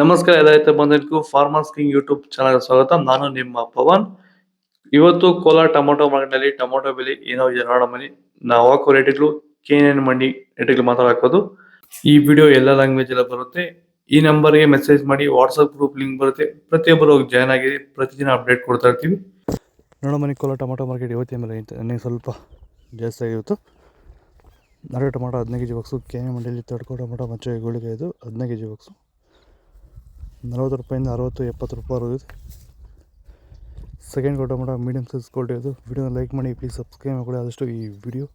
ನಮಸ್ಕಾರ ರೈತ ಬಂಧುಗಳಿಗೂ farmers king YouTube channel ಸ್ವಾಗತ. ನಾನು ನಿಮ್ಮ ಪವನ್. ಇವತ್ತು ಕೋಲಾರ ಟೊಮೊಟೊ ಮಾರ್ಕೆಟ್ನಲ್ಲಿ ಟೊಮೊಟೊ ಬೆಲೆ ಏನೋ ಇದೆ ನೋಡೋಣ ಬನ್ನಿ. ನಾವು ಹಾಕೋ ರೇಟ್ಗಳು KNN ಮಂಡಿ ರೇಟ್ಗಳು ಮಾತಾಡೋದು. ಈ ವಿಡಿಯೋ ಎಲ್ಲ ಲ್ಯಾಂಗ್ವೇಜ್ ಎಲ್ಲ ಬರುತ್ತೆ. ಈ ನಂಬರ್ಗೆ ಮೆಸೇಜ್ ಮಾಡಿ, ವಾಟ್ಸಪ್ ಗ್ರೂಪ್ ಲಿಂಕ್ ಬರುತ್ತೆ, ಪ್ರತಿಯೊಬ್ಬರು ಜಾಯ್ನ್ ಆಗಿ ಪ್ರತಿದಿನ ಅಪ್ಡೇಟ್ ಕೊಡ್ತಾ ಇರ್ತೀವಿ. ನೋಡೋ ಮನೆ ಕೋಲಾರ ಟೊಮೊಟೊ ಮಾರ್ಕೆಟ್ ಇವತ್ತೇ ಮೇಲೆ ನನಗೆ ಸ್ವಲ್ಪ ಜಾಸ್ತಿ ಆಗಿತ್ತು. ನಾಳೆ ಟೊಮೊಟೊ 15 kg ಬಾಕ್ಸು, KNN ಮಂಡಿಯಲ್ಲಿ ತಡ್ಕೋ ಟೊಮೊಟೊ ಮಚ್ಚೆ ಗೋಳಿಗೆ ಇದು 15 kg ಬಾಕ್ಸು 40 ರೂಪಾಯಿಂದ 60-70 ರೂಪಾಯಿ ಇದೆ. Second tomato medium size quality ಇದು. ವಿಡಿಯೋನ ಲೈಕ್ ಮಾಡಿ, ಪ್ಲೀಸ್ ಸಬ್ಸ್ಕ್ರೈಬ್ ಮಾಡಿ. ಆದಷ್ಟು ಈ ವಿಡಿಯೋ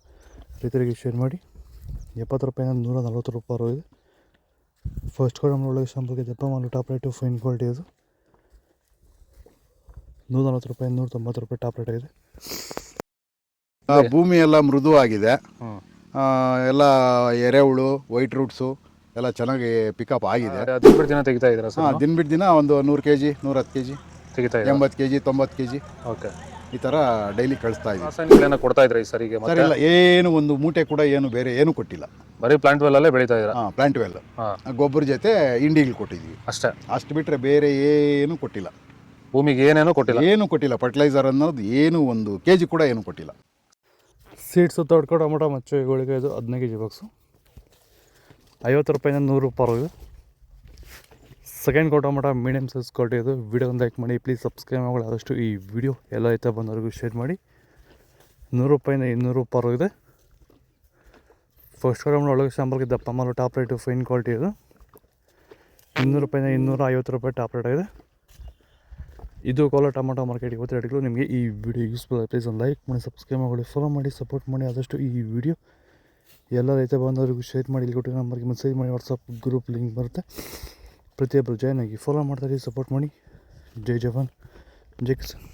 ರೈತರಿಗೆ ಶೇರ್ ಮಾಡಿ. 70 ರೂಪಾಯಿಂದ 140 ರೂಪಾಯಿ ಇದೆ. ಫಸ್ಟ್ ಟೊಮೊಟೊ ಒಳಗೆ ಶಾಂಪಲ್ಗೆ ದಪ್ಪ ಮಾಲು ಟಾಪ್ ರೇಟು ಫೈನ್ ಕ್ವಾಲಿಟಿ ಇದು 140 ರೂಪಾಯಿಂದ 190 ರೂಪಾಯಿ ಟಾಪ್ ರೇಟ್ ಆಗಿದೆ. ಭೂಮಿ ಎಲ್ಲ ಮೃದುವಾಗಿದೆ, ಎಲ್ಲ ಎರೆಹುಳು, ವೈಟ್ ರೂಟ್ಸು ಎಲ್ಲ ಚೆನ್ನಾಗಿ ಪಿಕಪ್ ಆಗಿದೆ. ದಿನ ಬಿಟ್ಟು ದಿನ ತೆಗಿತಾ ಇದ್ದೀರಾ ಸರ್? ದಿನ ಬಿಟ್ಟು ದಿನ ಒಂದು 100 kg 110 kg ತೆಗಿತಾ ಇದ್ದೀರಾ? 80 kg 90 kg ಓಕೆ. ಈ ಥರ ಡೈಲಿ ಕಳಿಸ್ತಾ ಇದ್ದೀವಿ. ರಾಸಾಯನಿಕಗಳನ್ನ ಕೊಡ್ತಾ ಇದ್ರಾ ಈ ಸರಿಗೆ? ಸರ್ ಇಲ್ಲ, ಏನು ಒಂದು ಮೂಟೆ ಕೂಡ ಏನು ಬೇರೆ ಏನು ಕೊಟ್ಟಿಲ್ಲ. ಬರೀ ಪ್ಲಾಂಟ್ ವೆಲ್ ಅಲ್ಲೇ ಬೆಳೀತಾ ಇದ್ದೀರಾ? ಪ್ಲಾಂಟ್ ವೆಲ್ ಗೊಬ್ಬರ ಜೊತೆ ಇಂಡಿಗಳು ಕೊಟ್ಟಿದ್ವಿ ಅಷ್ಟೇ. ಅಷ್ಟು ಬಿಟ್ಟರೆ ಬೇರೆ ಏನು ಕೊಟ್ಟಿಲ್ಲ. ಭೂಮಿಗೆ ಏನೇನೋ ಕೊಟ್ಟಿಲ್ಲ? ಏನು ಕೊಟ್ಟಿಲ್ಲ. ಫರ್ಟಿಲೈಸರ್ ಅನ್ನೋದು ಏನು 1 kg ಕೂಡ ಏನು ಕೊಟ್ಟಿಲ್ಲ. ಸೀಡ್ಸು ತಡ್ಕೋ ಟೊಮೊಟೊ ಮಚ್ಚೆ ಗೋಳಿಗೆ ಇದು 15 kg ಬಾಕ್ಸು 50 ರೂಪಾಯಿಂದ 100 ರೂಪಾಯಿ ಇದೆ. Second tomato medium size quality ಇದು. ವಿಡಿಯೋನ ಲೈಕ್ ಮಾಡಿ, ಪ್ಲೀಸ್ ಸಬ್ಸ್ಕ್ರೈಬ್ ಮಾಡಿ. ಆದಷ್ಟು ಈ ವಿಡಿಯೋ ಎಲ್ಲ ರೈತ ಬಂದವರಿಗೂ ಶೇರ್ ಮಾಡಿ. 100 ರೂಪಾಯಿಂದ 200 ರೂಪಾಯಿ ಇದೆ. ಫಸ್ಟ್ ಟೊಮೊಟೊ ಒಳಗೆ ಶಾಂಪಲ್ಗೆ ದಪ್ಪ ಮಾಲು ಟಾಪ್ ರೇಟು ಫೈನ್ ಕ್ವಾಲಿಟಿ ಇದು 200 ರೂಪಾಯಿಂದ 250 ರೂಪಾಯಿ ಟಾಪ್ ರೇಟ್ ಆಗಿದೆ. ಇದು ಕೋಲಾರ ಟೊಮೊಟೊ ಮಾರ್ಕೆಟ್ ಇವತ್ತು ರೇಟ್ಗಳು. ನಿಮಗೆ ಈ ವಿಡಿಯೋ ಯೂಸ್ಫುಲ್ ಆಗಿ ಪ್ಲೀಸ್ ಒಂದು ಲೈಕ್ ಮಾಡಿ, ಸಬ್ಸ್ಕ್ರೈಬ್ ಮಾಡಿ, ಫಾಲೋ ಮಾಡಿ, ಸಪೋರ್ಟ್ ಮಾಡಿ. ಆದಷ್ಟು ಈ ವಿಡಿಯೋ ಎಲ್ಲ ರೈತ ಬಂದವರಿಗೂ ಶೇರ್ ಮಾಡಿ. ಇಲ್ಲಿ ಕೊಟ್ಟಿರೋ ನಂಬರ್ಗೆ ಮೆಸೇಜ್ ಮಾಡಿ, ವಾಟ್ಸಪ್ ಗ್ರೂಪ್ ಲಿಂಕ್ ಬರುತ್ತೆ, ಪ್ರತಿಯೊಬ್ಬರು ಜಾಯ್ನ್ ಆಗಿ ಫಾಲೋ ಮಾಡ್ತಾರೆ, ಸಪೋರ್ಟ್ ಮಾಡಿ. ಜೈ ಜವಾನ್, ಜೈ ಕಿಸಾನ್.